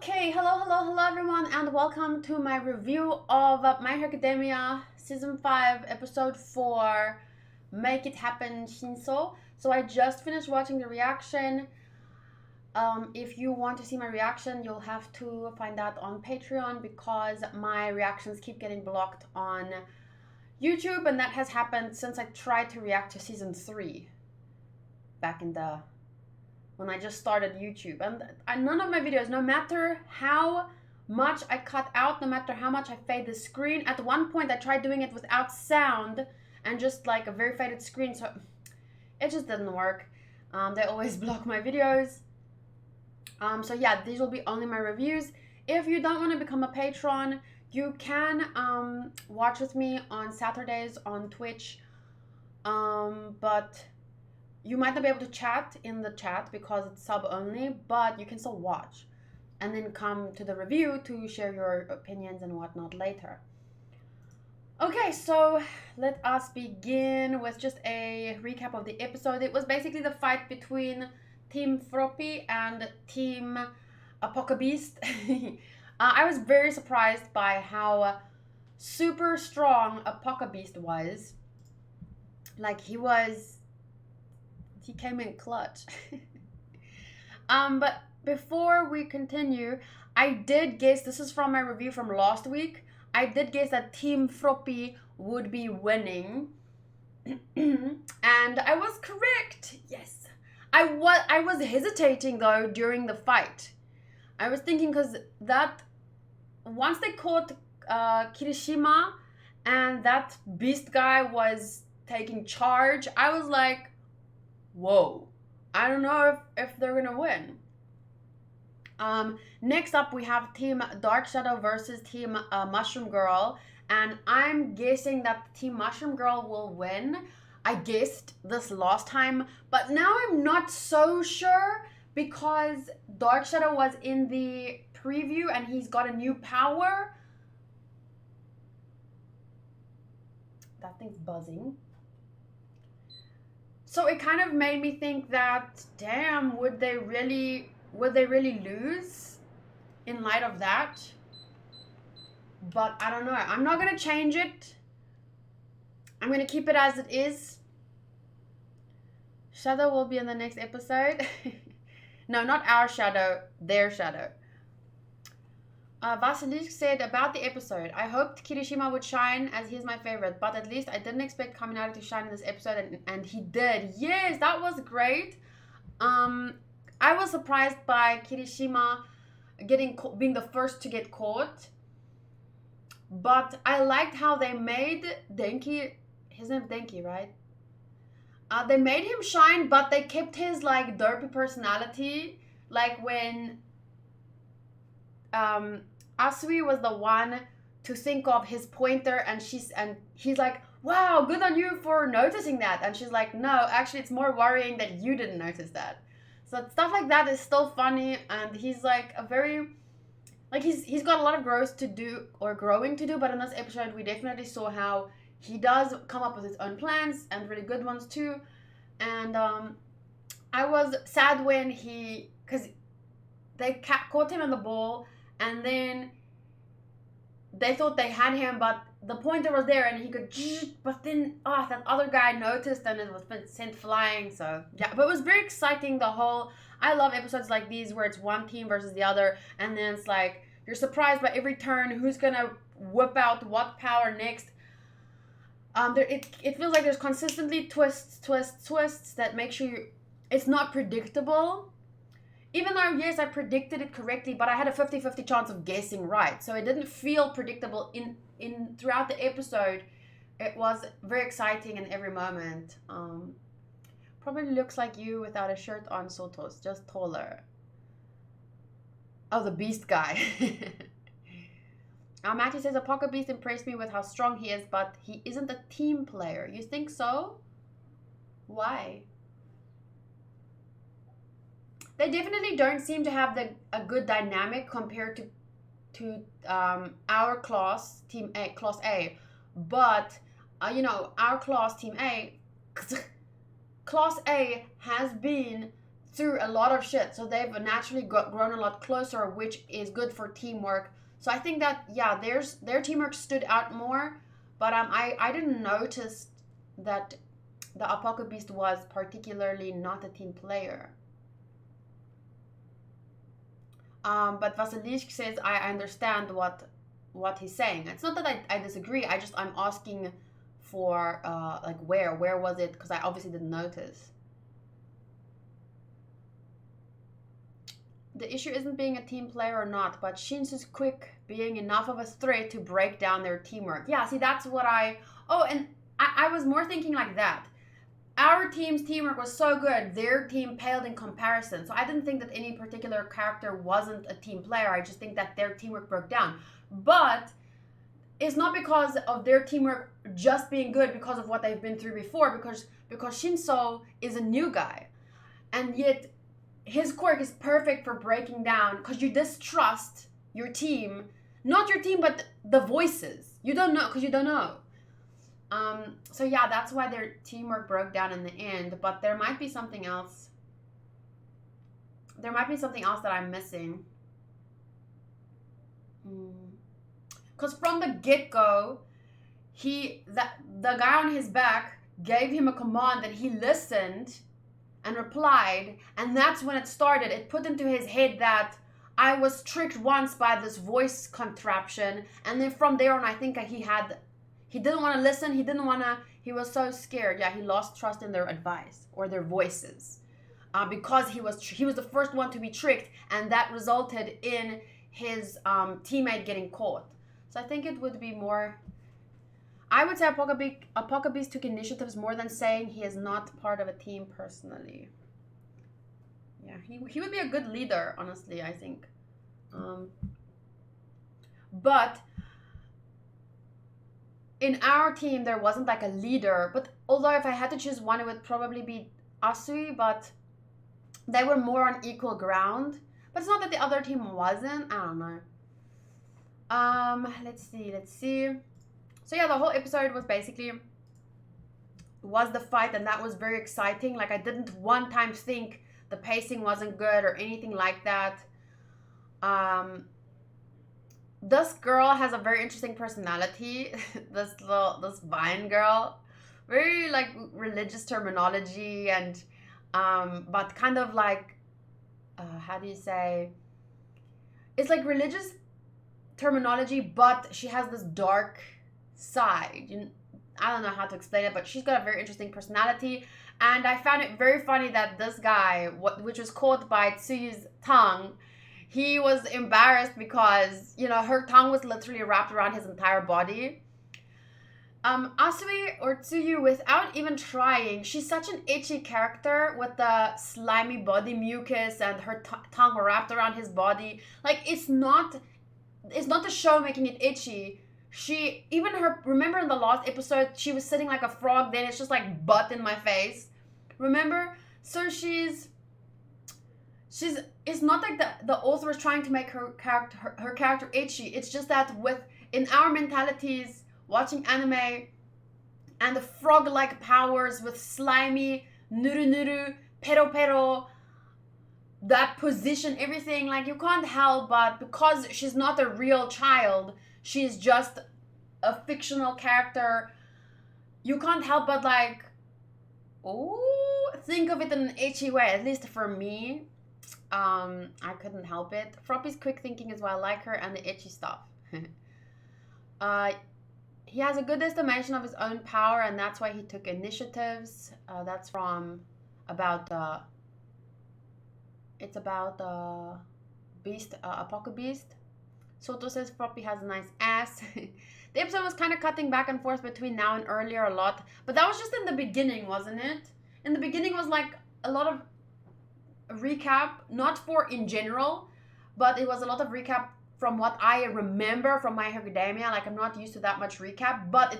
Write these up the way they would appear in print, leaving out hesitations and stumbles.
Okay, hello everyone, and welcome to my review of My Hero Academia Season 5, Episode 4, Make It Happen, Shinso. So I just finished watching the reaction. If you want to see my reaction, you'll have to find out on Patreon because my reactions keep getting blocked on YouTube, and that has happened since I tried to react to Season 3 back in when I just started YouTube. And none of my videos, no matter how much I cut out, no matter how much I fade the screen, at one point I tried doing it without sound and just like a very faded screen, so it just didn't work. They always block my videos. So yeah, these will be only my reviews. If you don't want to become a patron, you can watch with me on Saturdays on Twitch, but you might not be able to chat in the chat because it's sub only, but you can still watch and then come to the review to share your opinions and whatnot later. Okay, so let us begin with just a recap of the episode. It was basically the fight between Team Froppy and Team Apocabeast. I was very surprised by how super strong Apocabeast was. Like, he came in clutch. But before we continue, I did guess, this is from my review from last week, I did guess that Team Froppy would be winning. And I was correct. Yes. I was hesitating though during the fight. I was thinking, because that once they caught Kirishima and that beast guy was taking charge, I was like, whoa, I don't know if they're gonna win. Next up we have Team Dark Shadow versus Team Mushroom Girl, and I'm guessing that Team Mushroom Girl will win. I guessed this last time, but now I'm not so sure because Dark Shadow was in the preview and he's got a new power. That thing's buzzing. So it kind of made me think that, damn, would they really lose in light of that? But I don't know. I'm not going to change it. I'm going to keep it as it is. Shadow will be in the next episode. No, not our Shadow, their Shadow. Vasilisk said about the episode, I hoped Kirishima would shine as he's my favorite, but at least I didn't expect Kaminari to shine in this episode, and he did. Yes, that was great. I was surprised by Kirishima being the first to get caught, but I liked how they made Denki, his name's Denki, right? They made him shine, but they kept his like derpy personality, like when Asui was the one to think of his pointer, and he's like, wow, good on you for noticing that, and she's like, no, actually it's more worrying that you didn't notice that. So stuff like that is still funny, and he's like a very, like, he's got a lot of growing to do, but in this episode we definitely saw how he does come up with his own plans, and really good ones too. And I was sad when because they caught him in the ball, and then they thought they had him, but the pointer was there and he could, but then that other guy noticed and it was sent flying. So yeah, but it was very exciting. I love episodes like these where it's one team versus the other, and then it's like you're surprised by every turn who's gonna whip out what power next. It feels like there's consistently twists that make sure it's not predictable. Even though, yes, I predicted it correctly, but I had a 50-50 chance of guessing right. So it didn't feel predictable in throughout the episode. It was very exciting in every moment. Probably looks like you without a shirt on, Sotos, just taller. Oh, the beast guy. Matty says, Apocabeast impressed me with how strong he is, but he isn't a team player. You think so? Why? They definitely don't seem to have a good dynamic compared to our class, Team A, Class A. But, our class, Team A, Class A has been through a lot of shit. So they've naturally grown a lot closer, which is good for teamwork. So I think that, yeah, their teamwork stood out more. But I didn't notice that the Apoca Beast was particularly not a team player. But Vasilishk says, I understand what he's saying. It's not that I disagree. I'm asking for, like, where was it? Because I obviously didn't notice. The issue isn't being a team player or not, but Shinso's quick being enough of a threat to break down their teamwork. Yeah, see, that's what I was more thinking like that. Our team's teamwork was so good, their team paled in comparison. So I didn't think that any particular character wasn't a team player. I just think that their teamwork broke down. But it's not because of their teamwork just being good because of what they've been through before, because Shinso is a new guy. And yet his quirk is perfect for breaking down, because you distrust your team. Not your team, but the voices. You don't know, because you don't know. So yeah, that's why their teamwork broke down in the end. But there might be something else. There might be something else that I'm missing. Because from the get-go, the guy on his back gave him a command, and he listened and replied, and that's when it started. It put into his head that I was tricked once by this voice contraption, and then from there on, I think he didn't want to listen. He was so scared. Yeah, he lost trust in their advice or their voices, because he was the first one to be tricked, and that resulted in his teammate getting caught. So I think it would be more. I would say Apoca Beast took initiatives more than saying he is not part of a team personally. Yeah, he would be a good leader, honestly, I think. But in our team, there wasn't like a leader. But although if I had to choose one, it would probably be Asui, but they were more on equal ground. But it's not that the other team wasn't. I don't know. Let's see. So yeah, the whole episode was the fight, and that was very exciting. Like, I didn't one time think the pacing wasn't good or anything like that. This girl has a very interesting personality. this Vine girl, very like religious terminology, and but kind of like how do you say? It's like religious terminology, but she has this dark side. I don't know how to explain it, but she's got a very interesting personality. And I found it very funny that this guy, which was caught by Tsuyu's tongue, he was embarrassed because, her tongue was literally wrapped around his entire body. Asui or Tsuyu, without even trying, she's such an itchy character with the slimy body mucus and her tongue wrapped around his body. Like, it's not the show making it itchy. Remember in the last episode, she was sitting like a frog, then it's just like butt in my face. Remember? So it's not like the author was trying to make her character itchy. It's just that in our mentalities, watching anime and the frog-like powers with slimy, nuru, pero, that position, everything, like, you can't help but, because she's not a real child, she's just a fictional character, you can't help but like, think of it in an itchy way, at least for me. I couldn't help it. Froppy's quick thinking is why I like her, and the itchy stuff. He has a good estimation of his own power, and that's why he took initiatives. That's from it's about Beast, Apoca Beast. Soto says Froppy has a nice ass. The episode was kind of cutting back and forth between now and earlier a lot, but that was just in the beginning, wasn't it? In the beginning was like a lot of recap, not for in general, but it was a lot of recap from what I remember from My Hero Academia. Like, I'm not used to that much recap, but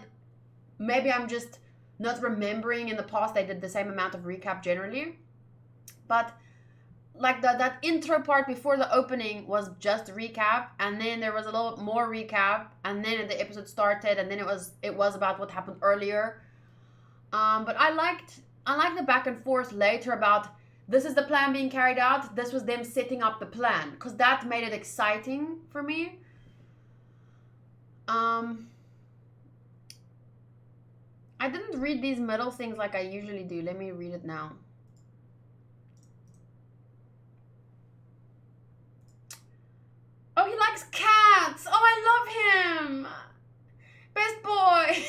maybe I'm just not remembering. In the past they did the same amount of recap generally, but like that intro part before the opening was just recap, and then there was a little bit more recap, and then the episode started, and then it was about what happened earlier. But I liked the back and forth later about this is the plan being carried out. This was them setting up the plan, because that made it exciting for me. I didn't read these middle things like I usually do. Let me read it now. Oh, he likes cats. Oh, I love him. Best boy.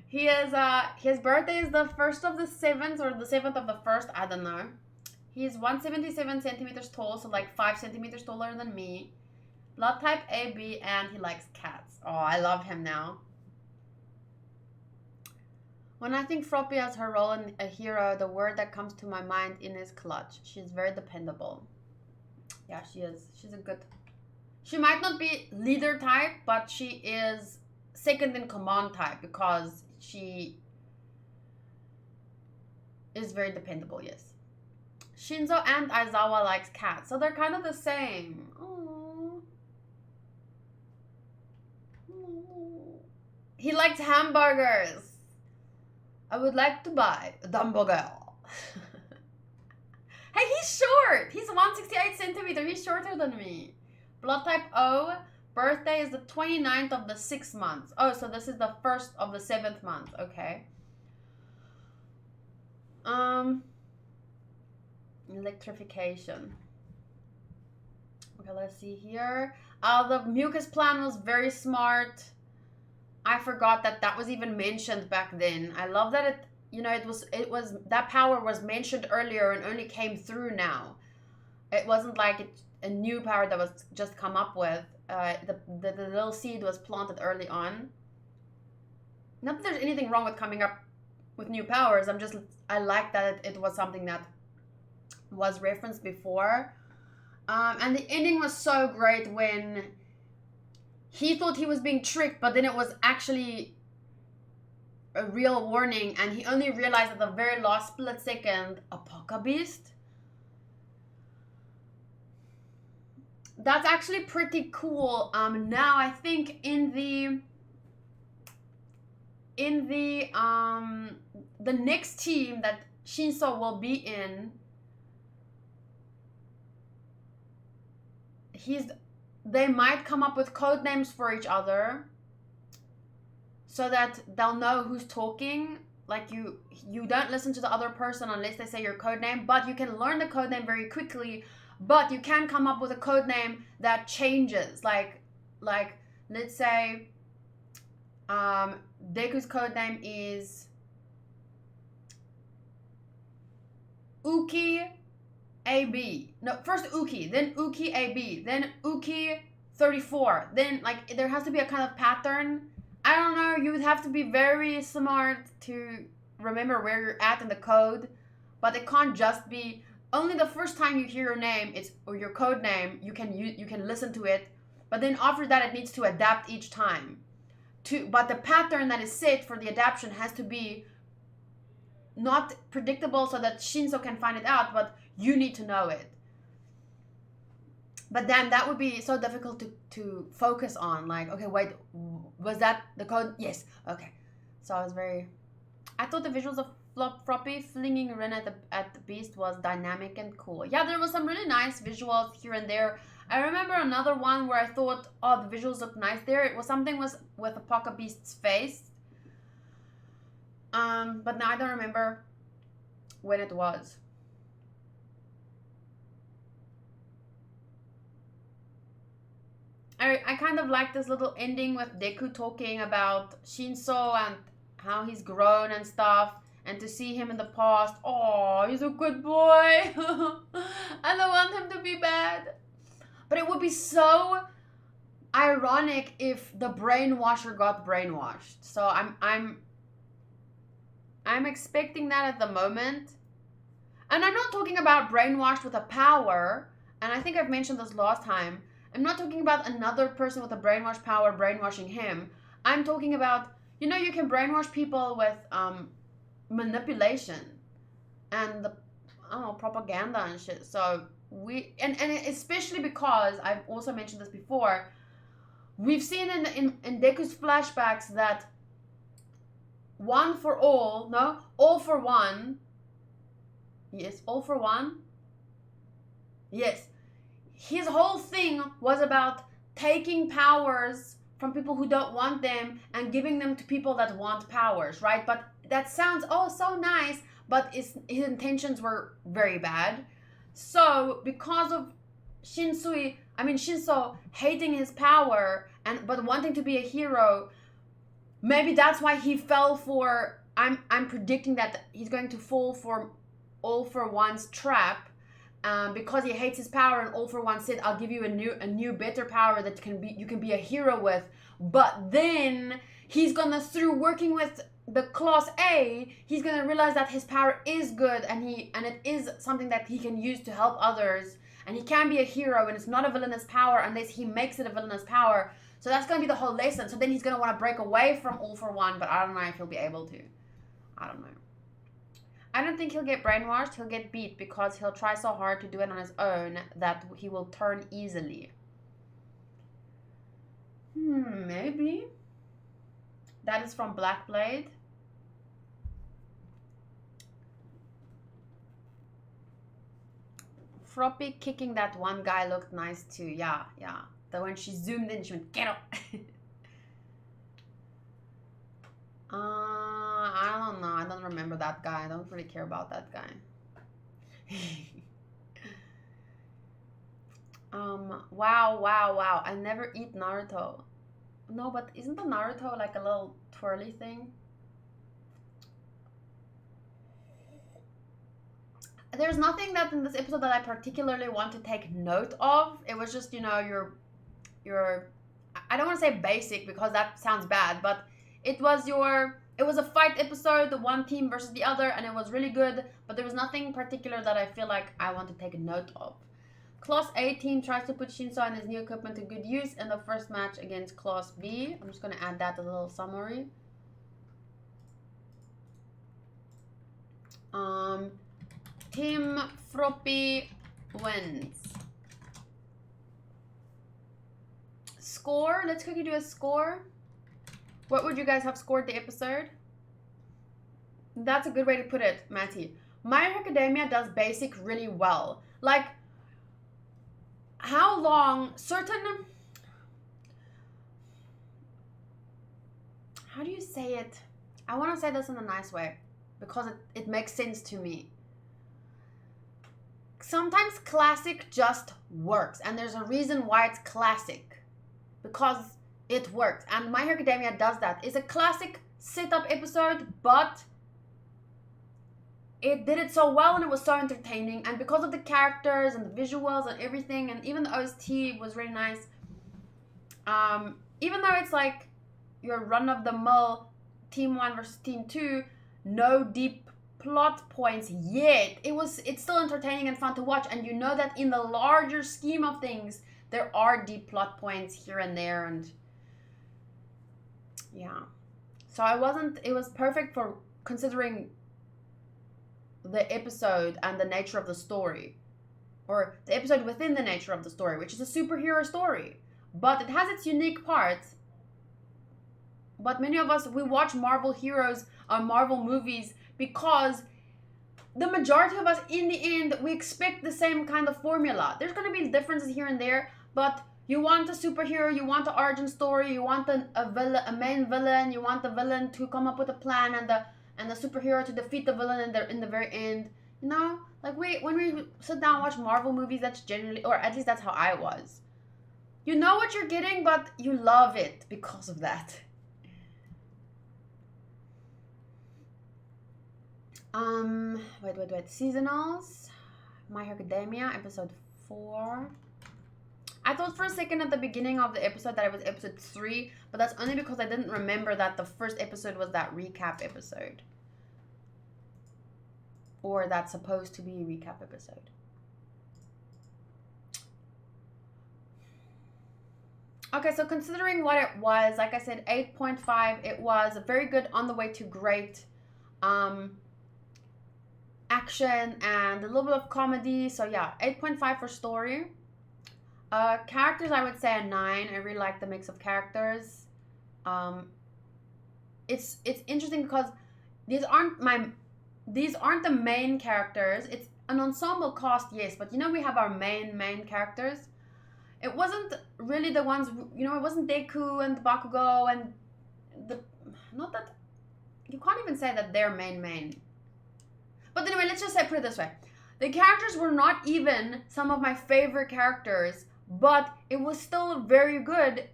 His birthday is the 1st of the 7th or the 7th of the 1st. I don't know. He's 177 centimeters tall, so like 5 centimeters taller than me. Blood type AB, and he likes cats. Oh, I love him now. When I think Froppy has her role in a hero, the word that comes to my mind is clutch. She's very dependable. Yeah, she is. She's a good... She might not be leader type, but she is second in command type because she is very dependable, yes. Shinso and Aizawa likes cats, so they're kind of the same. Aww. He likes hamburgers. I would like to buy a hamburger. Hey, he's short. He's 168 centimeters. He's shorter than me. Blood type O. Birthday is the 29th of the 6th month. Oh, so this is the 1st of the 7th month. Okay. Electrification. Okay, let's see here. The mucus plan was very smart. I forgot that was even mentioned back then. I love that it, you know, it was that power was mentioned earlier and only came through now. It wasn't like a new power that was just come up with. The little seed was planted early on. Not that there's anything wrong with coming up with new powers. I like that it was something that was referenced before. And the ending was so great when he thought he was being tricked, but then it was actually a real warning, and he only realized at the very last split second, a Poca Beast. That's actually pretty cool. Now I think in the next team that Shinso will be in, they might come up with code names for each other so that they'll know who's talking. Like you don't listen to the other person unless they say your code name, but you can learn the code name very quickly. But you can come up with a code name that changes. Like let's say Deku's code name is Uki AB. No, first Uki, then Uki AB, then Uki 34. Then like there has to be a kind of pattern. I don't know, you would have to be very smart to remember where you're at in the code, but it can't just be only the first time you hear your name, or your code name, you can listen to it, but then after that it needs to adapt each time. But the pattern that is set for the adaptation has to be not predictable so that Shinso can find it out, but you need to know it. But then that would be so difficult to focus on. Like, okay, wait, was that the code? Yes. Okay. So I thought the visuals of Froppy flinging Rin at the beast was dynamic and cool. Yeah, there was some really nice visuals here and there. I remember another one where I thought, oh, the visuals look nice there. It was something with a Poca Beast's face. But now I don't remember when it was. I kind of like this little ending with Deku talking about Shinso and how he's grown and stuff, and to see him in the past. Oh, he's a good boy. I don't want him to be bad. But it would be so ironic if the brainwasher got brainwashed. So I'm expecting that at the moment. And I'm not talking about brainwashed with a power. And I think I've mentioned this last time. I'm not talking about another person with a brainwash power brainwashing him. I'm talking about, you know, you can brainwash people with manipulation and propaganda and shit. So and especially because I've also mentioned this before, we've seen in Deku's flashbacks that all for one Yes, all for one. Yes. His whole thing was about taking powers from people who don't want them and giving them to people that want powers, right? But that sounds so nice, but his intentions were very bad. So because of Shinso hating his power but wanting to be a hero, maybe that's why he fell for. I'm predicting that he's going to fall for All for One's trap, because he hates his power, and All for One said, "I'll give you a new better power that you can be a hero with." But then he's gonna, through working with the Class A, he's gonna realize that his power is good and it is something that he can use to help others, and he can be a hero, and it's not a villainous power unless he makes it a villainous power. So that's gonna be the whole lesson. So then he's gonna want to break away from All for One, but I don't know if he'll be able to. I don't know. I don't think he'll get brainwashed. He'll get beat because he'll try so hard to do it on his own that he will turn easily. Maybe. That is from Blackblade. Froppy kicking that one guy looked nice too. Yeah. That when she zoomed in, she went, "Get up." I don't know. I don't remember that guy. I don't really care about that guy. Wow. I never eat Naruto. No, but isn't the Naruto like a little twirly thing? There's nothing that in this episode that I particularly want to take note of. It was just, your I don't want to say basic because that sounds bad, but it was a fight episode, the one team versus the other, and it was really good, but there was nothing particular that I feel like I want to take a note of. Class A team tries to put Shinso and his new equipment to good use in the first match against Class B. I'm just going to add that as a little summary. Team Froppy wins. Score. Let's quickly do a score. What would you guys have scored the episode? That's a good way to put it, Matty. My Hero Academia does basic really well. Like, how long how do you say it? I want to say this in a nice way because it makes sense to me. Sometimes classic just works, and there's a reason why it's classic. Because it works, and My Hero Academia does that. It's a classic setup episode, but it did it so well and it was so entertaining, and because of the characters and the visuals and everything, and even the OST was really nice. Even though it's like your run-of-the-mill Team 1 versus Team 2, no deep plot points yet, it's still entertaining and fun to watch, and you know that in the larger scheme of things, there are deep plot points here and there, and yeah. So it was perfect for considering the episode and the nature of the story, or the episode within the nature of the story, which is a superhero story, but it has its unique parts. But many of us, we watch Marvel heroes or Marvel movies because the majority of us, in the end, we expect the same kind of formula. There's going to be differences here and there, but you want a superhero, you want an origin story, you want a main villain, you want the villain to come up with a plan, and the superhero to defeat the villain in the very end. Like when we sit down and watch Marvel movies, that's generally, or at least that's how I was. You know what you're getting, but you love it because of that. Wait. Seasonals. My Hero Academia, episode 4. I thought for a second at the beginning of the episode that it was episode 3, but that's only because I didn't remember that the first episode was that recap episode. Or that's supposed to be a recap episode. Okay, so considering what it was, like I said, 8.5, it was a very good, on the way to great action and a little bit of comedy. So yeah, 8.5 for story. Characters, I would say a 9. I really like the mix of characters. It's interesting because these aren't my these aren't the main characters. It's an ensemble cast, yes, but you know we have our main characters. It wasn't really the ones, you know, it wasn't Deku and Bakugo and the, not that, you can't even say that they're main. But anyway, let's just say, put it this way. The characters were not even some of my favorite characters, but it was still very good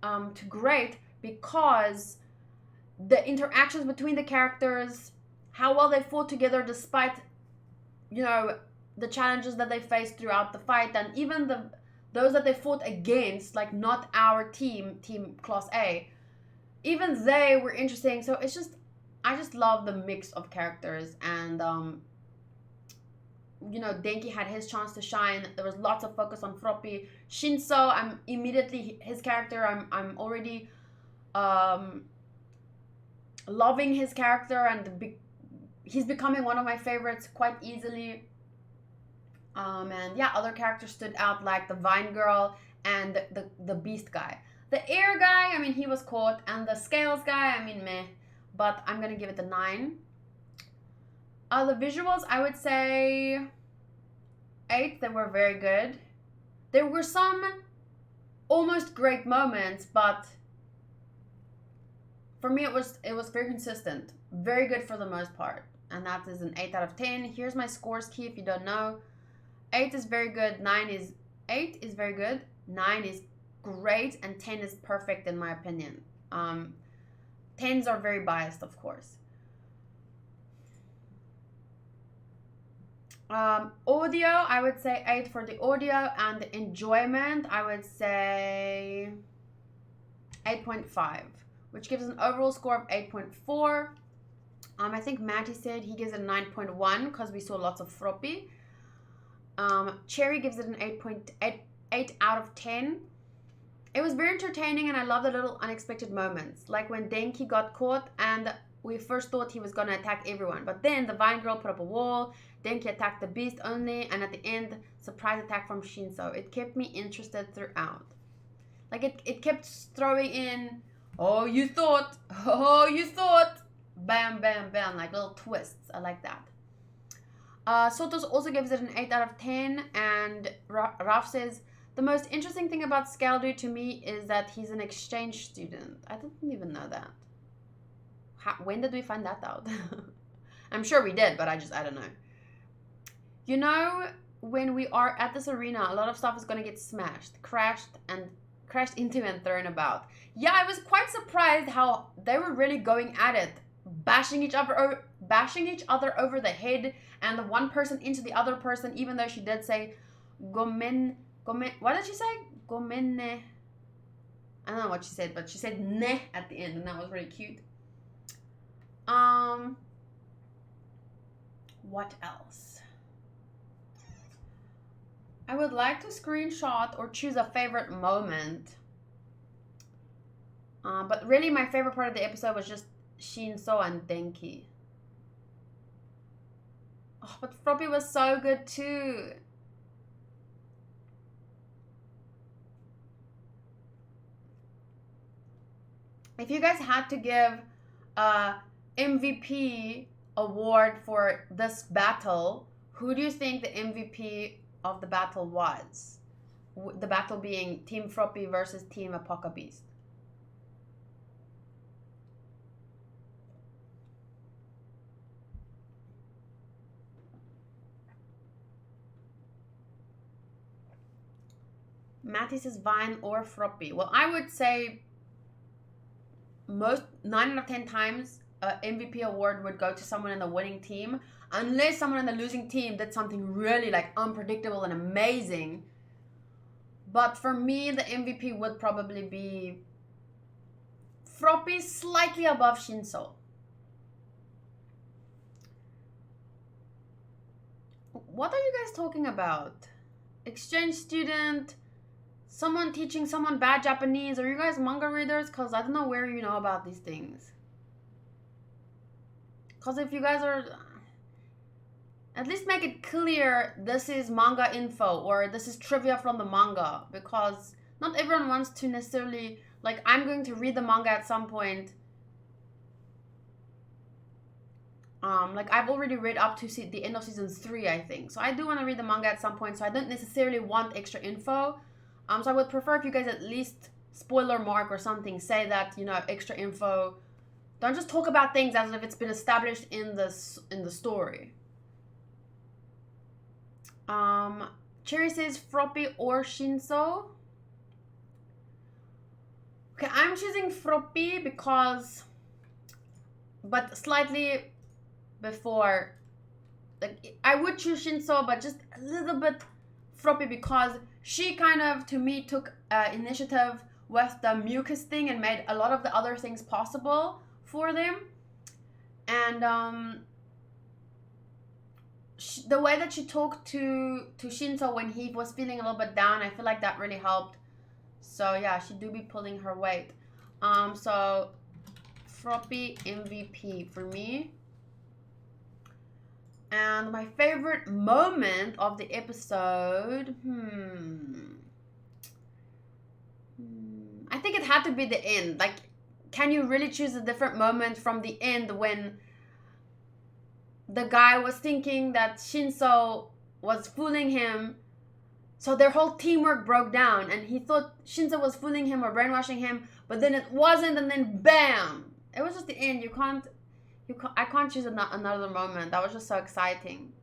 to great because the interactions between the characters, how well they fought together despite, you know, the challenges that they faced throughout the fight, and even those that they fought against, like not our team Class A, even they were interesting. So it's just, I just love the mix of characters, and you know, Denki had his chance to shine. There was lots of focus on Froppy. Shinso, I'm immediately, his character, I'm already loving his character, and he's becoming one of my favorites quite easily. And yeah, other characters stood out, like the Vine Girl and the Beast guy. The Air guy, I mean, he was caught, and the Scales guy, I mean, meh, but I'm gonna give it a 9. The visuals, I would say 8. They were very good. There were some almost great moments, but for me it was very consistent. Very good for the most part. And that is an 8 out of 10. Here's my scores key if you don't know. 8 is very good, 8 is very good, 9 is great, and 10 is perfect in my opinion. 10s are very biased, of course. Audio, I would say 8 for the audio, and the enjoyment, I would say 8.5, which gives an overall score of 8.4. I think Matty said he gives it a 9.1 because we saw lots of Froppy. Cherry gives it an 8.8 out of 10. It was very entertaining, and I love the little unexpected moments, like when Denki got caught and we first thought he was going to attack everyone, but then the Vine Girl put up a wall, Denki attacked the Beast only, and at the end, surprise attack from Shinso. It kept me interested throughout. Like it kept throwing in, oh you thought, bam bam bam, like little twists. I like that. Sotos also gives it an 8 out of 10, and Raf says, the most interesting thing about Scaldu to me is that he's an exchange student. I didn't even know that. When did we find that out? I'm sure we did, but I don't know. You know, when we are at this arena, a lot of stuff is going to get smashed, crashed into and thrown about. Yeah, I was quite surprised how they were really going at it, bashing each other over the head, and the one person into the other person, even though she did say gomen, what did she say? Gomenne. I don't know what she said, but she said ne at the end, and that was really cute. What else? I would like to screenshot or choose a favorite moment. But really my favorite part of the episode was just Shinso and Denki. Oh, but Froppy was so good too. If you guys had to give a MVP award for this battle, who do you think the MVP of the battle was? The battle being Team Froppy versus Team Apoca Beast. Matty says Vine or Froppy. Well, I would say most 9 out of 10 times MVP award would go to someone in the winning team, unless someone in the losing team did something really like unpredictable and amazing. But for me, the MVP would probably be Froppy, slightly above Shinso. What are you guys talking about? Exchange student, someone teaching someone bad Japanese. Are you guys manga readers? Because I don't know where you know about these things. Because if you guys are, at least make it clear this is manga info or this is trivia from the manga. Because not everyone wants to necessarily, like, I'm going to read the manga at some point. Like I've already read up to the end of season 3, I think. So I do want to read the manga at some point. So I don't necessarily want extra info. So I would prefer if you guys at least spoiler mark or something, say that, you know, extra info. Don't just talk about things as if it's been established in the story. Cherry says Froppy or Shinso. Okay, I'm choosing Froppy because, but slightly before, like I would choose Shinso, but just a little bit Froppy because she kind of, to me, took initiative with the mucus thing and made a lot of the other things possible for them. And the way that she talked to Shinso when he was feeling a little bit down, I feel like that really helped. So yeah, she do be pulling her weight. So Froppy MVP for me. And my favorite moment of the episode, I think it had to be the end. Like, can you really choose a different moment from the end when the guy was thinking that Shinso was fooling him? So their whole teamwork broke down and he thought Shinso was fooling him or brainwashing him, but then it wasn't, and then bam! It was just the end. I can't choose another moment. That was just so exciting.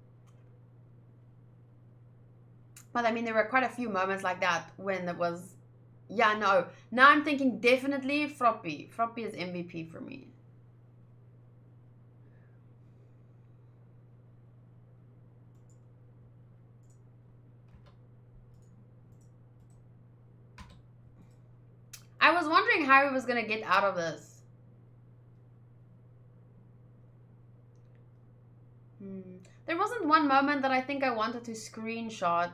But I mean, there were quite a few moments like that when it was, yeah, no. Now I'm thinking definitely Froppy. Froppy is MVP for me. I was wondering how he was going to get out of this. There wasn't one moment that I think I wanted to screenshot.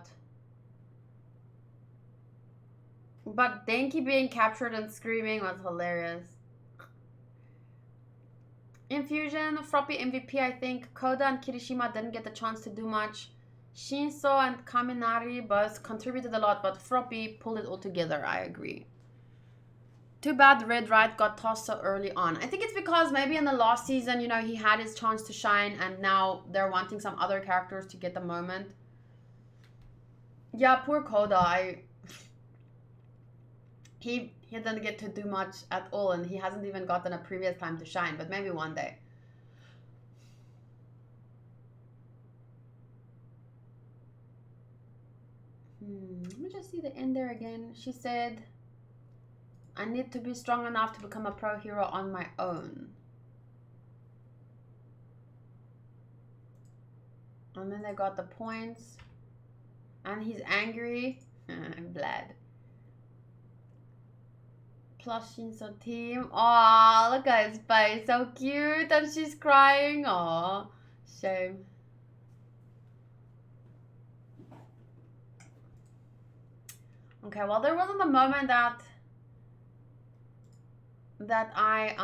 But Denki being captured and screaming was hilarious. Infusion, Froppy MVP, I think. Koda and Kirishima didn't get the chance to do much. Shinso and Kaminari both contributed a lot, but Froppy pulled it all together, I agree. Too bad Red Right got tossed so early on. I think it's because maybe in the last season, you know, he had his chance to shine and now they're wanting some other characters to get the moment. Yeah, poor Koda. He didn't get to do much at all and he hasn't even gotten a previous time to shine, but maybe one day. Let me just see the end there again. She said, I need to be strong enough to become a pro hero on my own. And then they got the points. And he's angry. I'm glad. Plus Shinso team. Aw, look at his face. So cute. And she's crying. Aw, shame. Okay, well, there wasn't a moment that I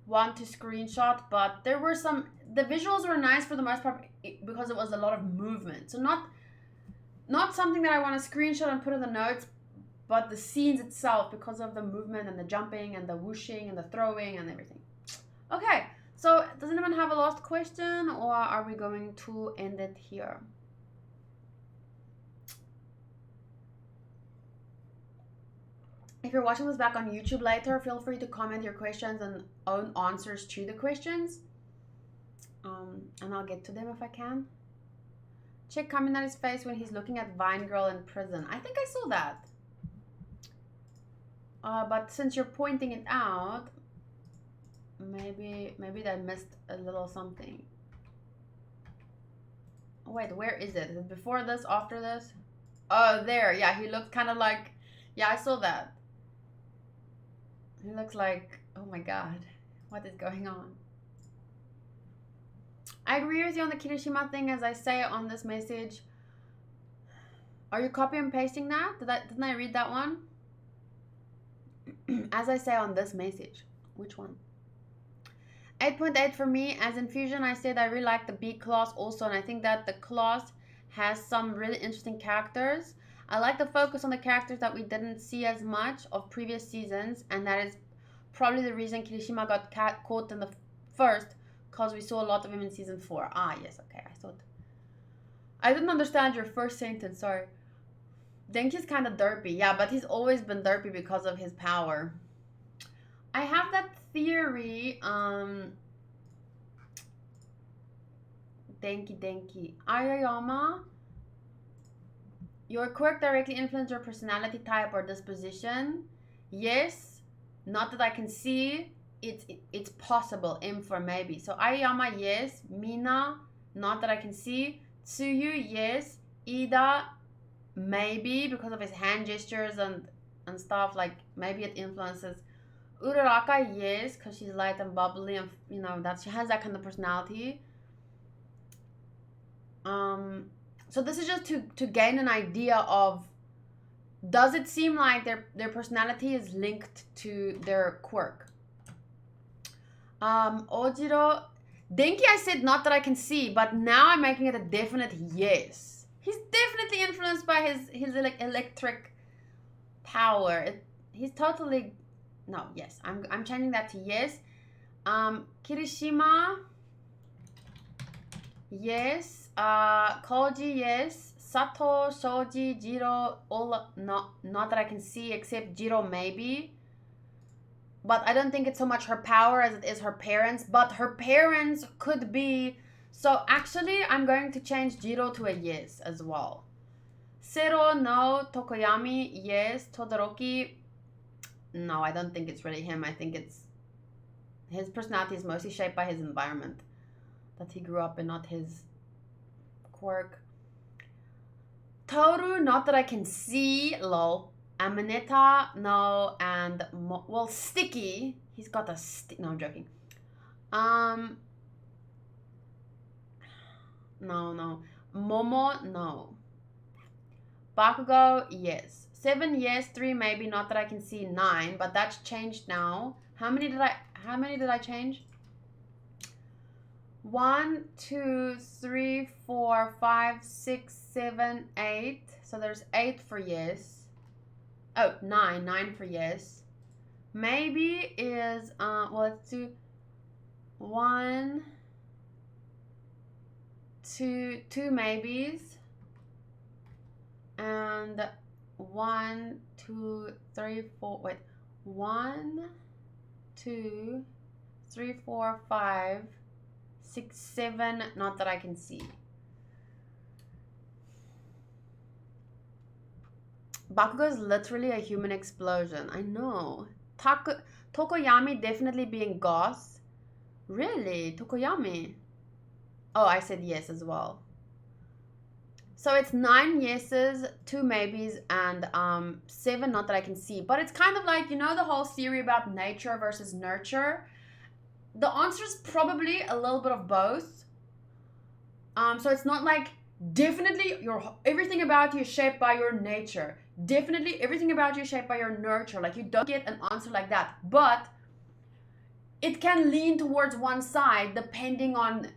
want to screenshot, but there were some, the visuals were nice for the most part because it was a lot of movement. So not something that I want to screenshot and put in the notes, but the scenes itself because of the movement and the jumping and the whooshing and the throwing and everything. Okay, so does anyone have a last question or are we going to end it here? If you're watching this back on YouTube later, feel free to comment your questions and own answers to the questions. And I'll get to them if I can. Check Kaminari's face when he's looking at Vine Girl in prison. I think I saw that. But since you're pointing it out, maybe they missed a little something. Oh, wait, where is it? Is it before this, after this? Oh, there. Yeah, he looked kind of like... Yeah, I saw that. He looks like, oh my god, what is going on? I agree with you on the Kirishima thing, as I say on this message. Are you copy and pasting that? Didn't I read that one? As I say on this message. Which one? 8.8 for me. As Infusion, I said I really like the B class also, and I think that the class has some really interesting characters. I like the focus on the characters that we didn't see as much of previous seasons, and that is probably the reason Kirishima got caught in the first because we saw a lot of him in season 4. Ah, yes, okay. I didn't understand your first sentence, sorry. Denki's kind of derpy. Yeah, but he's always been derpy because of his power. I have that theory. Denki. Ayayama. Your quirk directly influences your personality type or disposition. Yes. Not that I can see. It's possible. M for maybe. So Ayayama, yes. Mina, not that I can see. Tsuyu, yes. Ida, maybe because of his hand gestures and stuff, like maybe it influences. Uraraka, yes, because she's light and bubbly and that she has that kind of personality. So this is just to gain an idea of, does it seem like their personality is linked to their quirk? Ojiro, Denki, I said not that I can see, but now I'm making it a definite yes. He's definitely influenced by his electric power. He's totally, no, yes. I'm changing that to yes. Kirishima, yes. Koji, yes. Sato, Shoji, Jiro, all not that I can see, except Jiro maybe. But I don't think it's so much her power as it is her parents. But her parents could be. So actually, I'm going to change Jiro to a yes as well. Sero, no. Tokoyami, yes. Todoroki, no, I don't think it's really him. I think it's his personality is mostly shaped by his environment that he grew up in, not his quirk. Toru, not that I can see, lol. Amanita, no. And, well, Sticky, he's got a no, I'm joking. No. Momo, no. Bakugo, yes. 7, yes. 3, maybe. Not that I can see. 9, but that's changed now. How many did I change? 1, 2, 3, 4, 5, 6, 7, 8. So there's 8 for yes. Oh, 9 for yes. Maybe is well, let's do 1, 2 maybes, and 1, 2, 3, 4. Wait, 1, 2, 3, 4, 5, 6, 7. Not that I can see. Bakugo is literally a human explosion. I know. Tokoyami definitely being Goss. Really? Tokoyami? Oh, I said yes as well. So it's 9 yeses, 2 maybes, and 7 not that I can see. But it's kind of like, the whole theory about nature versus nurture. The answer is probably a little bit of both. So it's not like definitely everything about you is shaped by your nature. Definitely everything about you is shaped by your nurture. Like, you don't get an answer like that. But it can lean towards one side depending on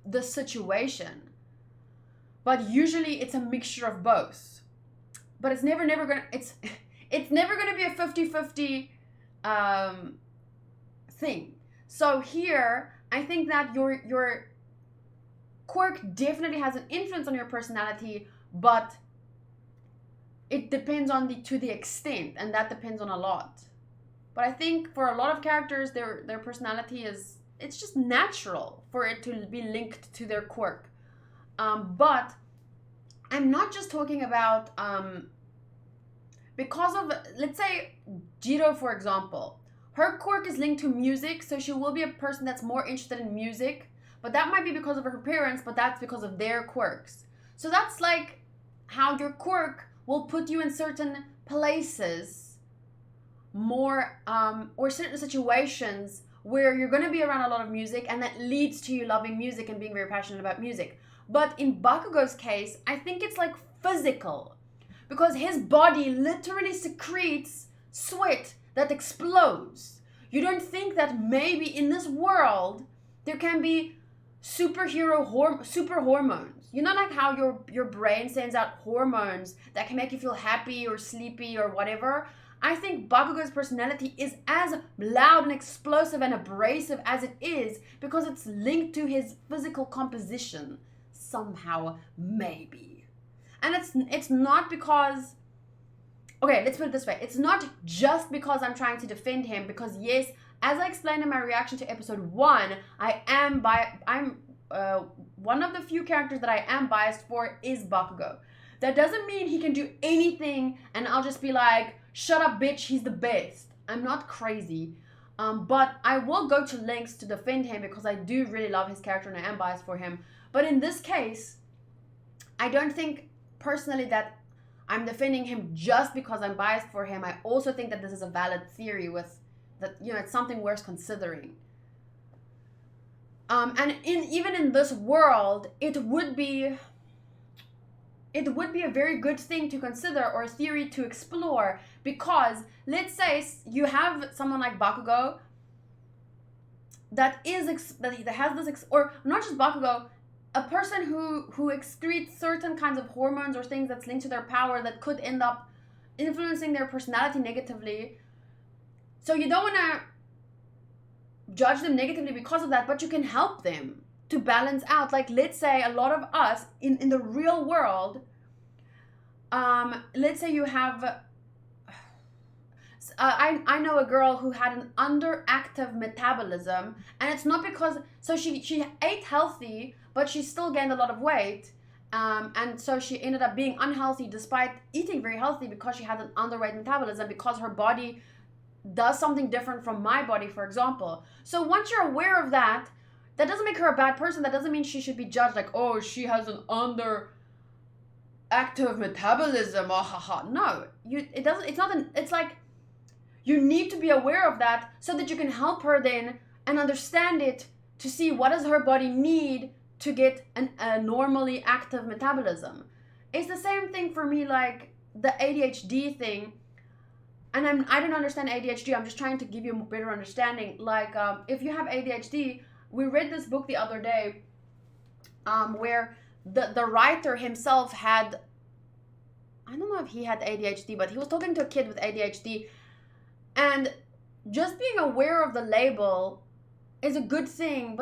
the situation. But usually it's a mixture of both. But it's never gonna it's never gonna be a 50-50 thing. So here I think that your quirk definitely has an influence on your personality, but it depends on to the extent, and that depends on a lot. But I think for a lot of characters, their personality it's just natural for it to be linked to their quirk. But I'm not just talking about because of, let's say, Jiro, for example. Her quirk is linked to music, so she will be a person that's more interested in music. But that might be because of her parents, but that's because of their quirks. So that's like how your quirk will put you in certain places more, or certain situations where you're going to be around a lot of music, and that leads to you loving music and being very passionate about music. But in Bakugo's case, I think it's like physical, because his body literally secretes sweat that explodes. You don't think that maybe in this world there can be super hormones? Like how your brain sends out hormones that can make you feel happy or sleepy or whatever. I think Bakugo's personality is as loud and explosive and abrasive as it is because it's linked to his physical composition. Somehow, maybe. And it's not because... Okay, let's put it this way. It's not just because I'm trying to defend him, because yes, as I explained in my reaction to episode 1, one of the few characters that I am biased for is Bakugo. That doesn't mean he can do anything and I'll just be like, shut up bitch, he's the best. I'm not crazy. But I will go to lengths to defend him because I do really love his character and I am biased for him. But in this case, I don't think personally that I'm defending him just because I'm biased for him. I also think that this is a valid theory with that, you know, it's something worth considering. And even in this world, it would be a very good thing to consider or a theory to explore, because let's say you have someone like Bakugo that has this, or not just Bakugo, a person who excretes certain kinds of hormones or things that's linked to their power that could end up influencing their personality negatively. So you don't want to judge them negatively because of that, but you can help them to balance out. Like, let's say a lot of us in the real world, let's say you have I know a girl who had an underactive metabolism, and it's not because, so she ate healthy, but she still gained a lot of weight, and so she ended up being unhealthy despite eating very healthy because she had an underweight metabolism, because her body does something different from my body, for example. So once you're aware of that, that doesn't make her a bad person. That doesn't mean she should be judged like, oh, she has an underactive metabolism. Oh, haha. No, it's like, you need to be aware of that so that you can help her then and understand it to see what does her body need to get a normally active metabolism. It's the same thing for me, like the ADHD thing. And I don't understand ADHD. I'm just trying to give you a better understanding. Like, if you have ADHD, we read this book the other day where the writer himself had, I don't know if he had ADHD, but he was talking to a kid with ADHD. And just being aware of the label is a good thing,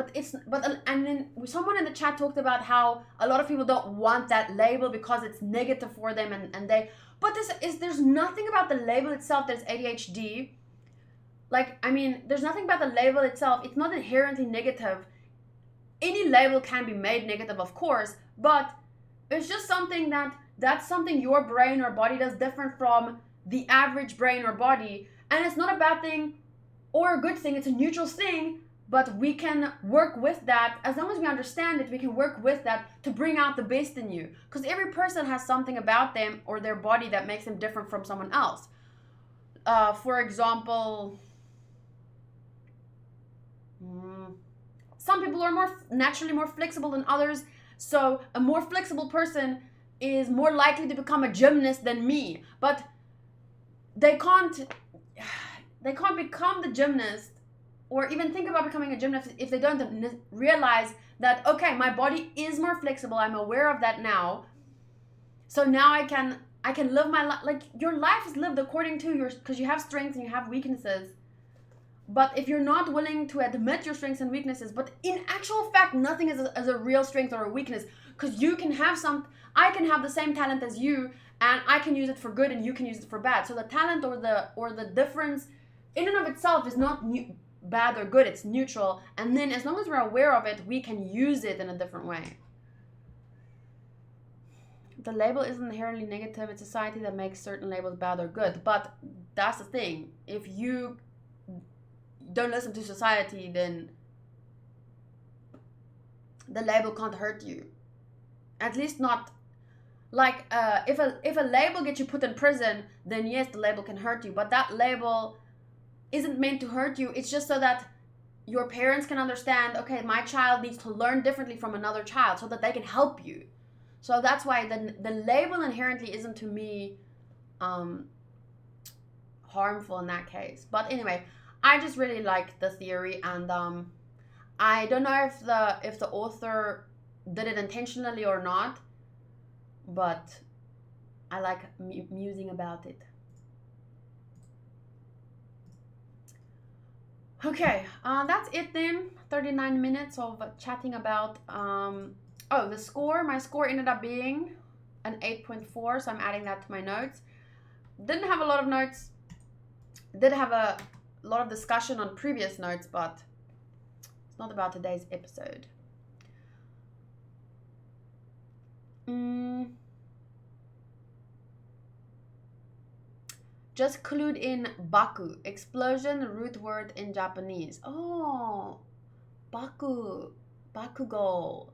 and then someone in the chat talked about how a lot of people don't want that label because it's negative for them, but there's nothing about the label itself that's ADHD. Like, I mean, there's nothing about the label itself. It's not inherently negative. Any label can be made negative, of course, but it's just something that's something your brain or body does different from the average brain or body. And it's not a bad thing or a good thing. It's a neutral thing, but we can work with that. As long as we understand it, we can work with that to bring out the best in you. Because every person has something about them or their body that makes them different from someone else. For example, some people are naturally more flexible than others. So a more flexible person is more likely to become a gymnast than me. But they can't become the gymnast or even think about becoming a gymnast if they don't realize that, okay, my body is more flexible. I'm aware of that now. So now I can live my life. Like, your life is lived according to yours, because you have strengths and you have weaknesses. But if you're not willing to admit your strengths and weaknesses, but in actual fact, nothing is a real strength or a weakness, because you can have I can have the same talent as you, and I can use it for good and you can use it for bad. So the talent or the difference in and of itself is not bad or good, it's neutral. And then as long as we're aware of it, we can use it in a different way. The label isn't inherently negative. It's society that makes certain labels bad or good. But that's the thing. If you don't listen to society, then the label can't hurt you. At least not. Like, if a label gets you put in prison, then yes, the label can hurt you. But that label isn't meant to hurt you. It's just so that your parents can understand, okay, my child needs to learn differently from another child so that they can help you. So that's why the label inherently isn't, to me, harmful in that case. But anyway, I just really like the theory, and I don't know if the author did it intentionally or not, but I like musing about it. Okay, that's it then. 39 minutes of chatting about, oh, the score. My score ended up being an 8.4, so I'm adding that to my notes. Didn't have a lot of notes. Did have a lot of discussion on previous notes, but it's not about today's episode. Just clued in Baku, explosion, root word in Japanese. Oh, Baku, Bakugo.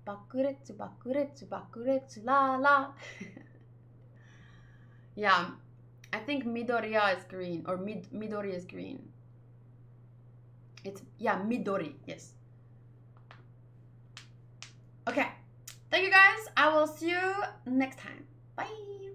Bakuretsu, bakuretsu, bakuretsu, la la. Yeah, I think Midoriya is green, or Midori is green. It's, yeah, Midori, yes. Okay, thank you guys. I will see you next time. Bye.